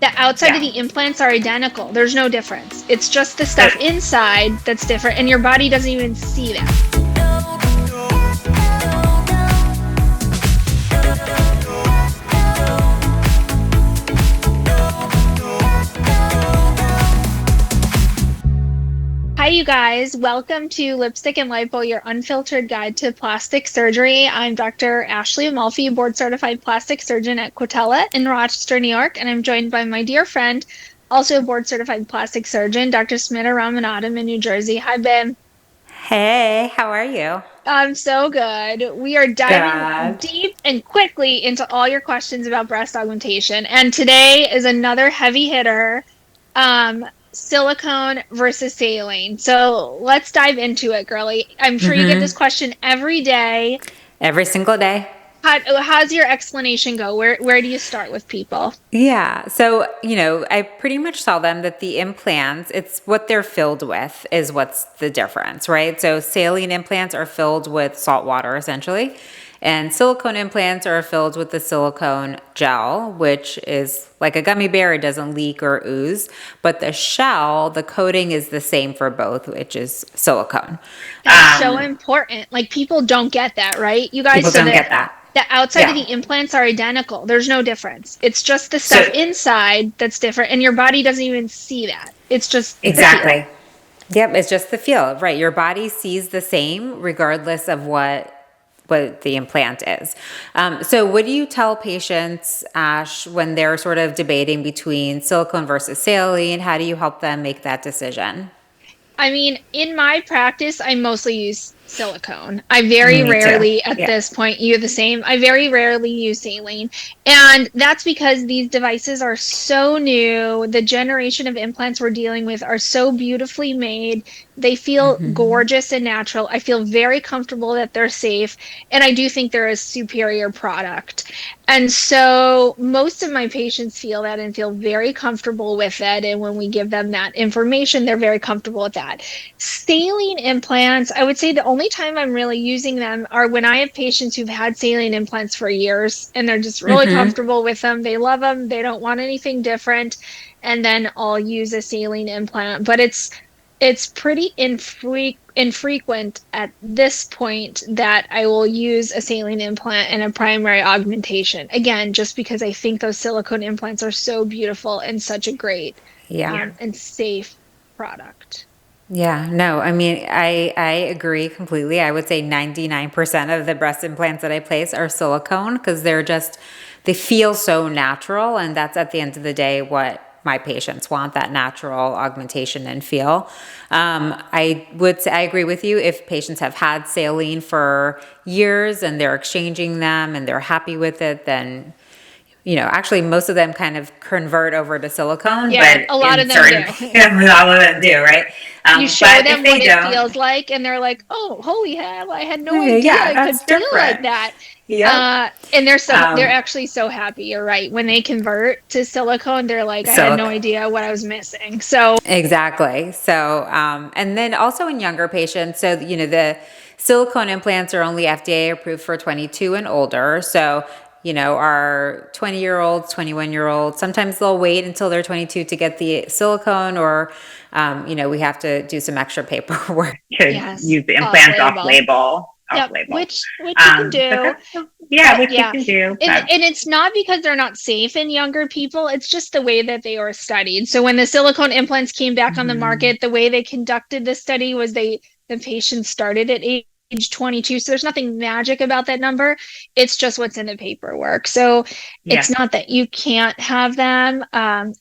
The outside of Yeah. the implants are identical. There's no difference. It's just the stuff inside that's different, and your body doesn't even see that. Hi, you guys. Welcome to Lipstick and Lipo, your unfiltered guide to plastic surgery. I'm Dr. Ashley Amalfi, board certified plastic surgeon at Quatella in Rochester, New York, and I'm joined by my dear friend, also a board certified plastic surgeon, Dr. Smita Ramanathan in New Jersey. Hi, Ben. Hey, how are you? I'm so good. We are diving Good. deep and quickly into all your questions about breast augmentation. And today is another heavy hitter, silicone versus saline. So let's dive into it, girly. I'm sure you get this question every day. Every single day. How's your explanation go? Where do you start with people? Yeah. So, I pretty much tell them that the implants, it's what they're filled with is what's the difference, right? So, saline implants are filled with salt water essentially, and silicone implants are filled with the silicone gel, which is like a gummy bear. It doesn't leak or ooze, but the shell, the coating is the same for both, which is silicone. That's so important. Like people don't get that, right? You guys, People so don't that get that. the outside of Yeah. the implants are identical. There's no difference. It's just the So, stuff inside that's different, and your body doesn't even see that. It's just the feel. exactly. Yep, it's just the feel, right? Your body sees the same regardless of what the implant is. So, what do you tell patients, Ash, when they're sort of debating between silicone versus saline? How do you help them make that decision? I mean, in my practice, I mostly use silicone. I very Me too. rarely, at Yeah. this point, you're the same. I very rarely use saline. And that's because these devices are so new. The generation of implants we're dealing with are so beautifully made. They feel gorgeous and natural. I feel very comfortable that they're safe. And I do think they're a superior product. And so most of my patients feel that and feel very comfortable with it. And when we give them that information, they're very comfortable with that. Saline implants, I would say the only time I'm really using them are when I have patients who've had saline implants for years and they're just really comfortable with them. They love them. They don't want anything different. And then I'll use a saline implant. But it's pretty infrequent at this point that I will use a saline implant and a primary augmentation. Again, just because I think those silicone implants are so beautiful and such a great Yeah. and safe product. Yeah, no, I mean, I agree completely. I would say 99% of the breast implants that I place are silicone because they feel so natural. And that's at the end of the day what my patients want, that natural augmentation and feel. I would say, I agree with you. If patients have had saline for years and they're exchanging them and they're happy with it, then actually most of them kind of convert over to silicone, Yeah, but a lot in of them certain, do. all of them do, right? You show But if them what they it don't, feels like, and they're like, "Oh, holy hell! I had no hey, idea yeah, I could that's feel like different. that." Yep. And they're Um, actually so happy. You're right. When they convert to silicone, they're like, "I had no Silicone. idea what I was missing." So Exactly. So, and then also in younger patients, so, the silicone implants are only FDA approved for 22 and older. So, our 20-year-olds, 21-year-olds, sometimes they'll wait until they're 22 to get the silicone, or, we have to do some extra paperwork to yes, use the off implants off label. label, off Yep, label. which you can But do. yeah, But which you yeah, can do. But and it's not because they're not safe in younger people. It's just the way that they were studied. So when the silicone implants came back on the Mhm. market, the way they conducted the study was the patients started at age 22. So there's nothing magic about that number. It's just what's in the paperwork. So it's Yeah. not that you can't have them.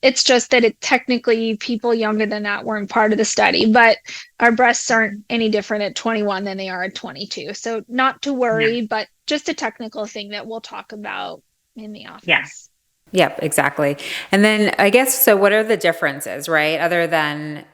It's just that it technically people younger than that weren't part of the study. But our breasts aren't any different at 21 than they are at 22. So not to Yeah. worry, but just a technical thing that we'll talk about in the Yeah. office. Yep, exactly. And then I guess, so what are the differences, right? Other than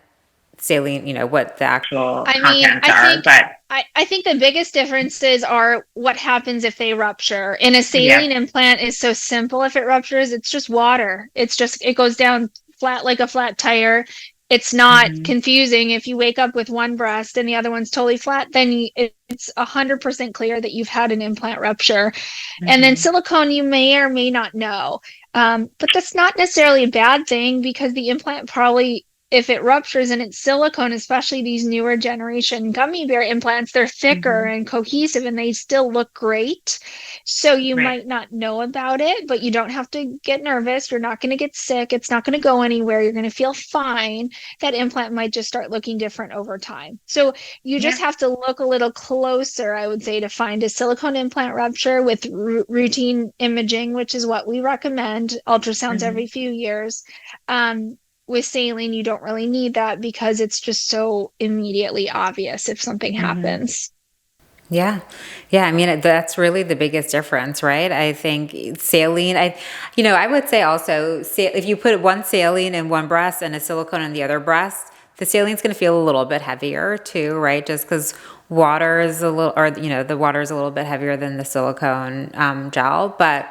saline, what the actual I mean, contents are, but I think the biggest differences are what happens if they rupture. And a yeah. saline implant is so simple. If it ruptures, it's just water. It goes down flat like a flat tire. It's not Hmm. confusing. If you wake up with one breast and the other one's totally flat, then it's 100% clear that you've had an implant rupture. And then Hmm. silicone, you may or may not know. But that's not necessarily a bad thing because the implant probably, if it ruptures and it's silicone, especially these newer generation gummy bear implants, they're thicker Hmm. and cohesive and they still look great. So you Right. might not know about it, but you don't have to get nervous. You're not going to get sick. It's not going to go anywhere. You're going to feel fine. That implant might just start looking different over time. So you just Yeah. have to look a little closer, I would say, to find a silicone implant rupture with routine imaging, which is what we recommend, ultrasounds every Hmm. few years. Um, with saline, you don't really need that because it's just so immediately obvious if something Hmm. happens. Yeah. Yeah. I mean, that's really the biggest difference, right? I think saline, I would say also, if you put one saline in one breast and a silicone in the other breast, the saline's going to feel a little bit heavier too, right? Just because water is a little, or, the water is a little bit heavier than the silicone gel. But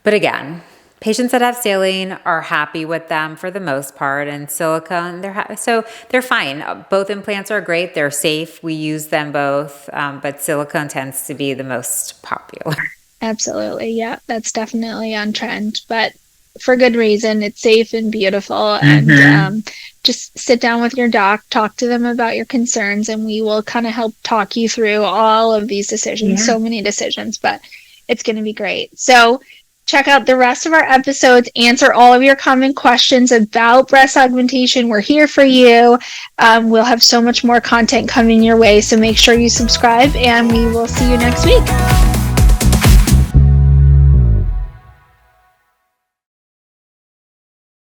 again, patients that have saline are happy with them for the most part, and silicone, so they're fine. Both implants are great. They're safe. We use them both, but silicone tends to be the most popular. Absolutely. Yeah, that's definitely on trend, but for good reason. It's safe and beautiful. And Hmm. just sit down with your doc, talk to them about your concerns, and we will kind of help talk you through all of these decisions. Yeah. So many decisions, but it's going to be great. So check out the rest of our episodes, answer all of your common questions about breast augmentation. We're here for you. We'll have so much more content coming your way. So make sure you subscribe, and we will see you next week.